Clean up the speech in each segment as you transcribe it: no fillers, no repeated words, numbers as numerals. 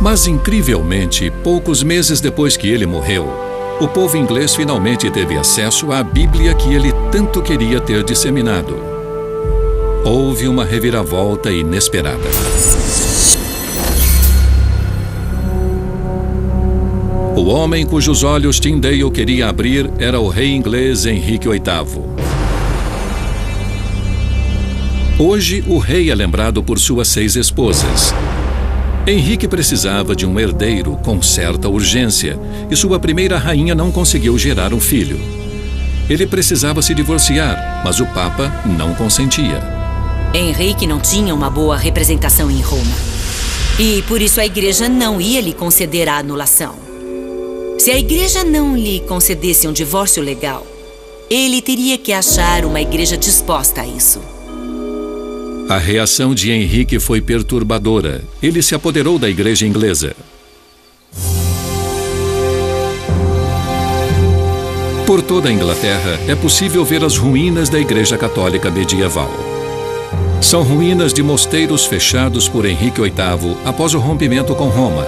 Mas, incrivelmente, poucos meses depois que ele morreu, o povo inglês finalmente teve acesso à Bíblia que ele tanto queria ter disseminado. Houve uma reviravolta inesperada. O homem cujos olhos Tyndale queria abrir era o rei inglês Henrique VIII. Hoje, o rei é lembrado por suas 6 esposas. Henrique precisava de um herdeiro com certa urgência e sua primeira rainha não conseguiu gerar um filho. Ele precisava se divorciar, mas o Papa não consentia. Henrique não tinha uma boa representação em Roma. E por isso a igreja não ia lhe conceder a anulação. Se a igreja não lhe concedesse um divórcio legal, ele teria que achar uma igreja disposta a isso. A reação de Henrique foi perturbadora. Ele se apoderou da igreja inglesa. Por toda a Inglaterra, é possível ver as ruínas da igreja católica medieval. São ruínas de mosteiros fechados por Henrique VIII após o rompimento com Roma.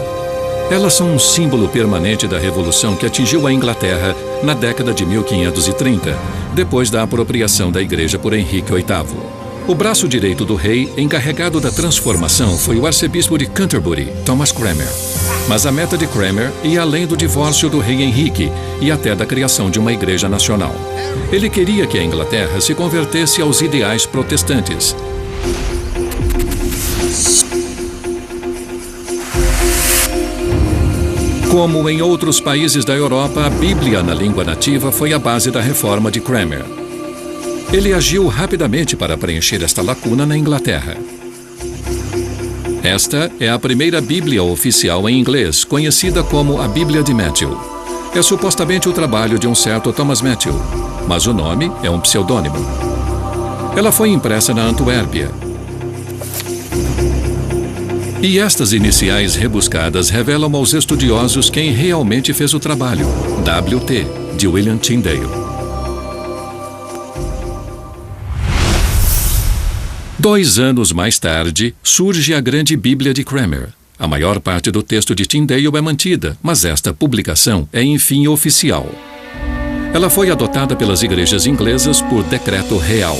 Elas são um símbolo permanente da revolução que atingiu a Inglaterra na década de 1530, depois da apropriação da igreja por Henrique VIII. O braço direito do rei, encarregado da transformação, foi o arcebispo de Canterbury, Thomas Cranmer. Mas a meta de Cranmer ia além do divórcio do rei Henrique e até da criação de uma igreja nacional. Ele queria que a Inglaterra se convertesse aos ideais protestantes. Como em outros países da Europa, a Bíblia na língua nativa foi a base da reforma de Cranmer. Ele agiu rapidamente para preencher esta lacuna na Inglaterra. Esta é a primeira Bíblia oficial em inglês, conhecida como a Bíblia de Matthew. É supostamente o trabalho de um certo Thomas Matthew, mas o nome é um pseudônimo. Ela foi impressa na Antuérpia. E estas iniciais rebuscadas revelam aos estudiosos quem realmente fez o trabalho, W.T., de William Tyndale. 2 anos mais tarde, surge a grande Bíblia de Cranmer. A maior parte do texto de Tyndale é mantida, mas esta publicação é, enfim, oficial. Ela foi adotada pelas igrejas inglesas por decreto real.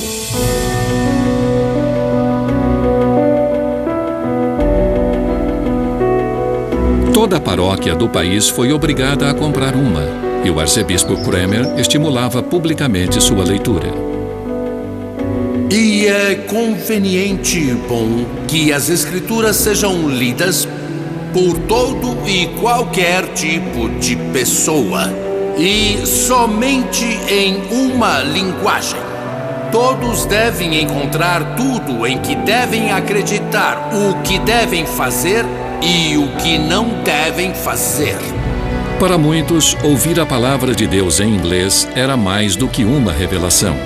Toda a paróquia do país foi obrigada a comprar uma, e o arcebispo Cranmer estimulava publicamente sua leitura. E é conveniente e bom que as escrituras sejam lidas por todo e qualquer tipo de pessoa, e somente em uma linguagem. Todos devem encontrar tudo em que devem acreditar, o que devem fazer e o que não devem fazer. Para muitos, ouvir a palavra de Deus em inglês era mais do que uma revelação.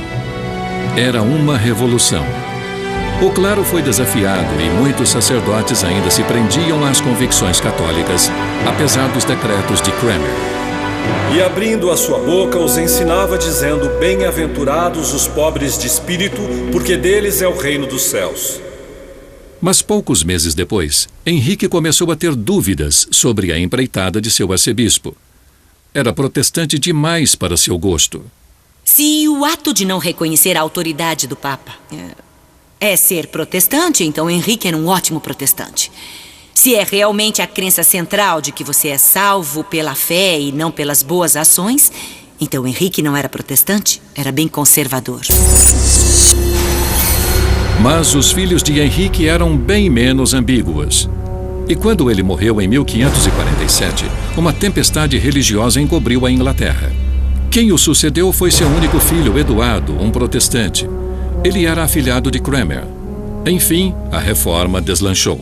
Era uma revolução. O clero foi desafiado e muitos sacerdotes ainda se prendiam às convicções católicas, apesar dos decretos de Cranmer. E abrindo a sua boca, os ensinava dizendo: bem-aventurados os pobres de espírito, porque deles é o reino dos céus. Mas poucos meses depois, Henrique começou a ter dúvidas sobre a empreitada de seu arcebispo. Era protestante demais para seu gosto. Se o ato de não reconhecer a autoridade do Papa é ser protestante, então Henrique era um ótimo protestante. Se é realmente a crença central de que você é salvo pela fé e não pelas boas ações, então Henrique não era protestante, era bem conservador. Mas os filhos de Henrique eram bem menos ambíguos. E quando ele morreu em 1547, uma tempestade religiosa encobriu a Inglaterra. Quem o sucedeu foi seu único filho, Eduardo, um protestante. Ele era afilhado de Cranmer. Enfim, a reforma deslanchou.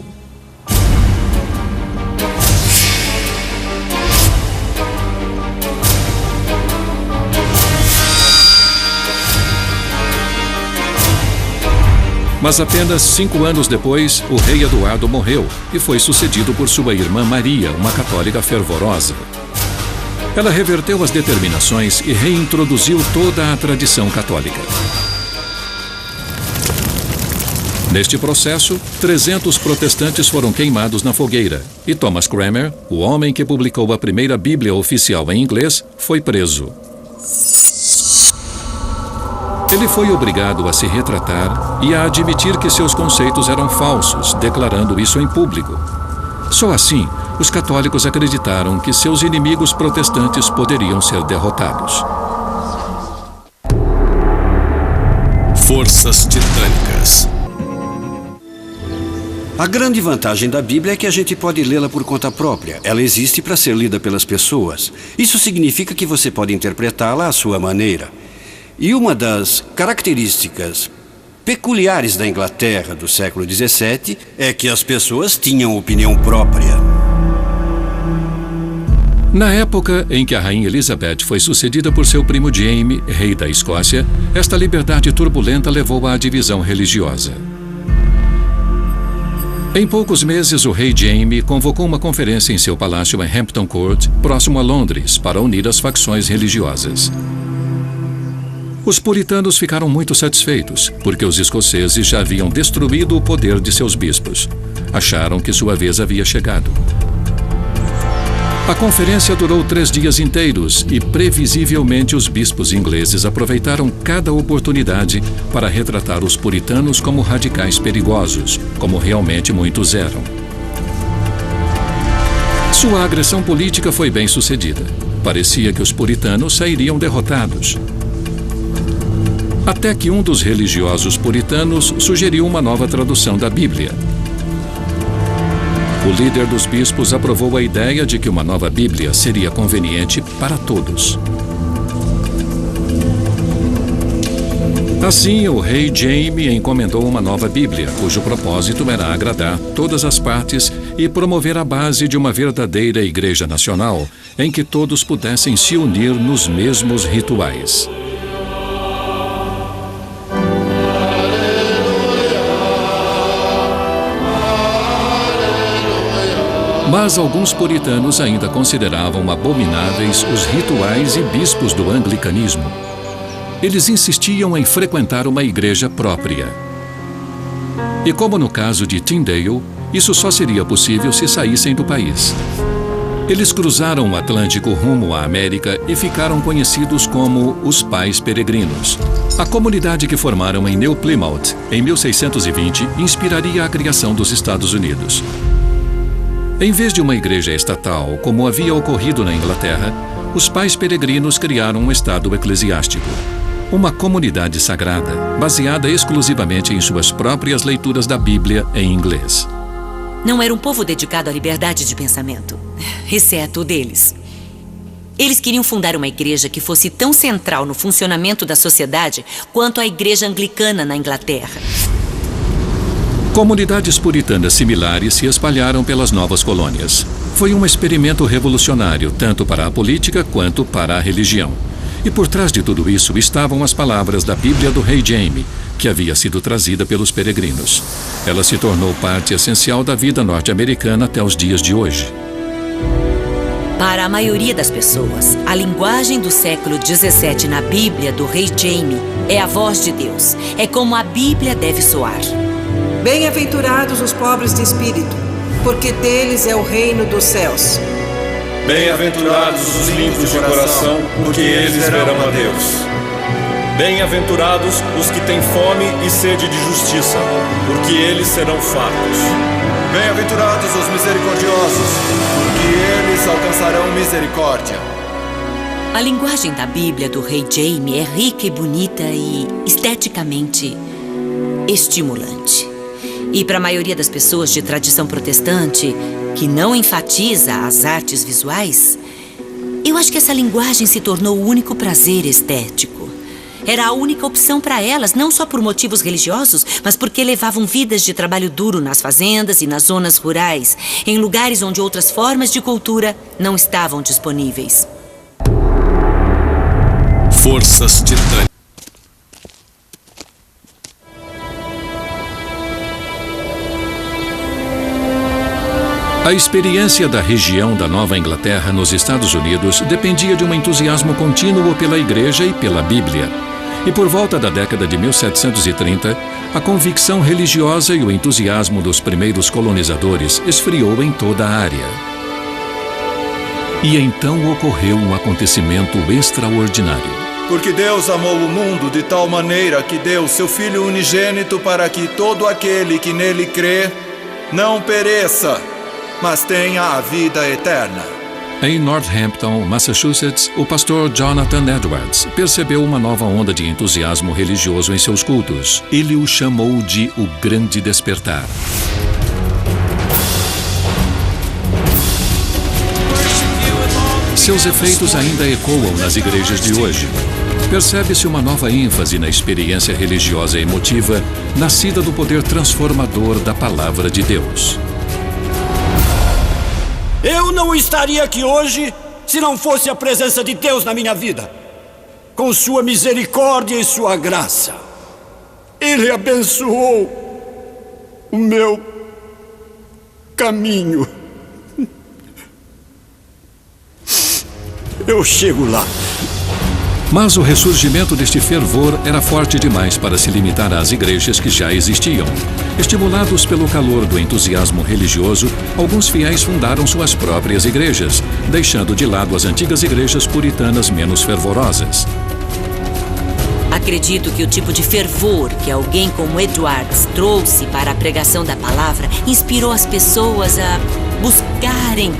Mas apenas 5 anos depois, o rei Eduardo morreu e foi sucedido por sua irmã Maria, uma católica fervorosa. Ela reverteu as determinações e reintroduziu toda a tradição católica. Neste processo, 300 protestantes foram queimados na fogueira e Thomas Cranmer, o homem que publicou a primeira Bíblia oficial em inglês, foi preso. Ele foi obrigado a se retratar e a admitir que seus conceitos eram falsos, declarando isso em público. Só assim, os católicos acreditaram que seus inimigos protestantes poderiam ser derrotados. Forças titânicas. A grande vantagem da Bíblia é que a gente pode lê-la por conta própria. Ela existe para ser lida pelas pessoas. Isso significa que você pode interpretá-la à sua maneira. E uma das características peculiares da Inglaterra do século XVII é que as pessoas tinham opinião própria. Na época em que a rainha Elizabeth foi sucedida por seu primo Jaime, rei da Escócia, esta liberdade turbulenta levou à divisão religiosa. Em poucos meses, o rei Jaime convocou uma conferência em seu palácio em Hampton Court, próximo a Londres, para unir as facções religiosas. Os puritanos ficaram muito satisfeitos, porque os escoceses já haviam destruído o poder de seus bispos. Acharam que sua vez havia chegado. A conferência durou 3 dias inteiros e, previsivelmente, os bispos ingleses aproveitaram cada oportunidade para retratar os puritanos como radicais perigosos, como realmente muitos eram. Sua agressão política foi bem sucedida. Parecia que os puritanos sairiam derrotados. Até que um dos religiosos puritanos sugeriu uma nova tradução da Bíblia. O líder dos bispos aprovou a ideia de que uma nova Bíblia seria conveniente para todos. Assim, o rei Jaime encomendou uma nova Bíblia, cujo propósito era agradar todas as partes e promover a base de uma verdadeira Igreja Nacional, em que todos pudessem se unir nos mesmos rituais. Mas alguns puritanos ainda consideravam abomináveis os rituais e bispos do anglicanismo. Eles insistiam em frequentar uma igreja própria. E como no caso de Tyndale, isso só seria possível se saíssem do país. Eles cruzaram o Atlântico rumo à América e ficaram conhecidos como os Pais Peregrinos. A comunidade que formaram em New Plymouth, em 1620, inspiraria a criação dos Estados Unidos. Em vez de uma igreja estatal, como havia ocorrido na Inglaterra, os Pais Peregrinos criaram um estado eclesiástico. Uma comunidade sagrada, baseada exclusivamente em suas próprias leituras da Bíblia em inglês. Não era um povo dedicado à liberdade de pensamento, exceto o deles. Eles queriam fundar uma igreja que fosse tão central no funcionamento da sociedade quanto a igreja anglicana na Inglaterra. Comunidades puritanas similares se espalharam pelas novas colônias. Foi um experimento revolucionário, tanto para a política quanto para a religião. E por trás de tudo isso estavam as palavras da Bíblia do rei Jaime, que havia sido trazida pelos peregrinos. Ela se tornou parte essencial da vida norte-americana até os dias de hoje. Para a maioria das pessoas, a linguagem do século XVII na Bíblia do rei Jaime é a voz de Deus. É como a Bíblia deve soar. Bem-aventurados os pobres de espírito, porque deles é o reino dos céus. Bem-aventurados os limpos de coração, porque eles verão a Deus. Bem-aventurados os que têm fome e sede de justiça, porque eles serão fartos. Bem-aventurados os misericordiosos, porque eles alcançarão misericórdia. A linguagem da Bíblia do rei Jaime é rica e bonita e esteticamente estimulante. E para a maioria das pessoas de tradição protestante, que não enfatiza as artes visuais, eu acho que essa linguagem se tornou o único prazer estético. Era a única opção para elas, não só por motivos religiosos, mas porque levavam vidas de trabalho duro nas fazendas e nas zonas rurais, em lugares onde outras formas de cultura não estavam disponíveis. Forças titânicas. A experiência da região da Nova Inglaterra nos Estados Unidos dependia de um entusiasmo contínuo pela Igreja e pela Bíblia. E por volta da década de 1730, a convicção religiosa e o entusiasmo dos primeiros colonizadores esfriou em toda a área. E então ocorreu um acontecimento extraordinário. Porque Deus amou o mundo de tal maneira que deu seu Filho unigênito para que todo aquele que nele crê não pereça, mas tenha a vida eterna. Em Northampton, Massachusetts, o pastor Jonathan Edwards percebeu uma nova onda de entusiasmo religioso em seus cultos. Ele o chamou de o Grande Despertar. Seus efeitos ainda ecoam nas igrejas de hoje. Percebe-se uma nova ênfase na experiência religiosa e emotiva, nascida do poder transformador da Palavra de Deus. Eu não estaria aqui hoje se não fosse a presença de Deus na minha vida. Com sua misericórdia e sua graça, Ele abençoou o meu caminho. Eu chego lá. Mas o ressurgimento deste fervor era forte demais para se limitar às igrejas que já existiam. Estimulados pelo calor do entusiasmo religioso, alguns fiéis fundaram suas próprias igrejas, deixando de lado as antigas igrejas puritanas menos fervorosas. Acredito que o tipo de fervor que alguém como Edwards trouxe para a pregação da palavra inspirou as pessoas a buscarem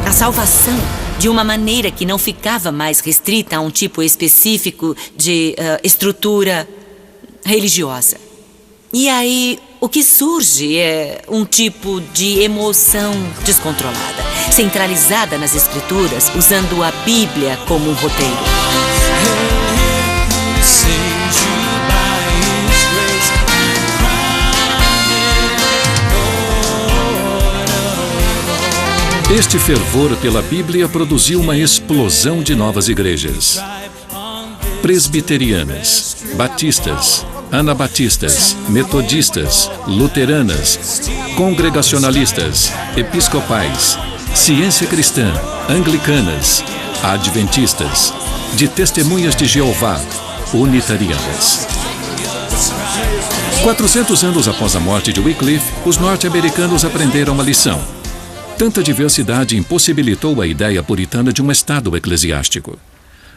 a salvação de uma maneira que não ficava mais restrita a um tipo específico de estrutura religiosa. E aí, o que surge é um tipo de emoção descontrolada, centralizada nas escrituras, usando a Bíblia como um roteiro. Este fervor pela Bíblia produziu uma explosão de novas igrejas. Presbiterianas, batistas, anabatistas, metodistas, luteranas, congregacionalistas, episcopais, ciência cristã, anglicanas, adventistas, de testemunhas de Jeová, unitarianas. 400 anos após a morte de Wycliffe, os norte-americanos aprenderam a lição. Tanta diversidade impossibilitou a ideia puritana de um Estado eclesiástico.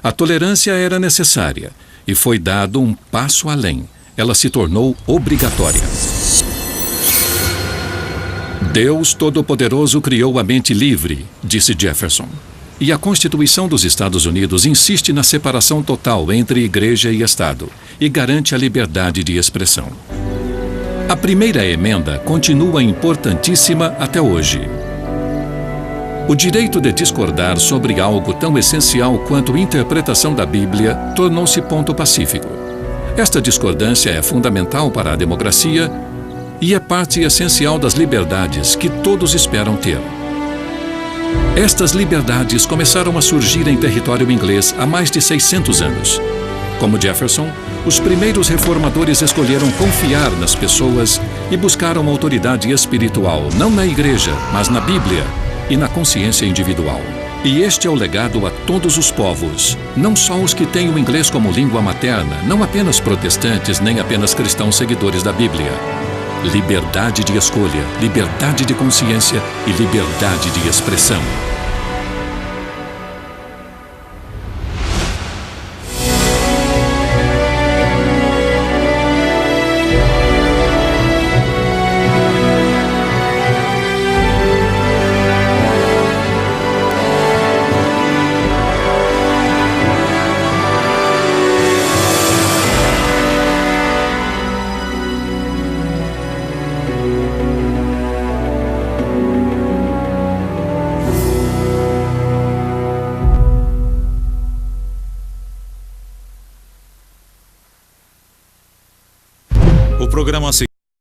A tolerância era necessária e foi dado um passo além. Ela se tornou obrigatória. Deus Todo-Poderoso criou a mente livre, disse Jefferson. E a Constituição dos Estados Unidos insiste na separação total entre igreja e Estado e garante a liberdade de expressão. A primeira emenda continua importantíssima até hoje. O direito de discordar sobre algo tão essencial quanto a interpretação da Bíblia tornou-se ponto pacífico. Esta discordância é fundamental para a democracia e é parte essencial das liberdades que todos esperam ter. Estas liberdades começaram a surgir em território inglês há mais de 600 anos. Como Jefferson, os primeiros reformadores escolheram confiar nas pessoas e buscaram autoridade espiritual, não na igreja, mas na Bíblia e na consciência individual. E este é o legado a todos os povos, não só os que têm o inglês como língua materna, não apenas protestantes, nem apenas cristãos seguidores da Bíblia. Liberdade de escolha, liberdade de consciência e liberdade de expressão. O programa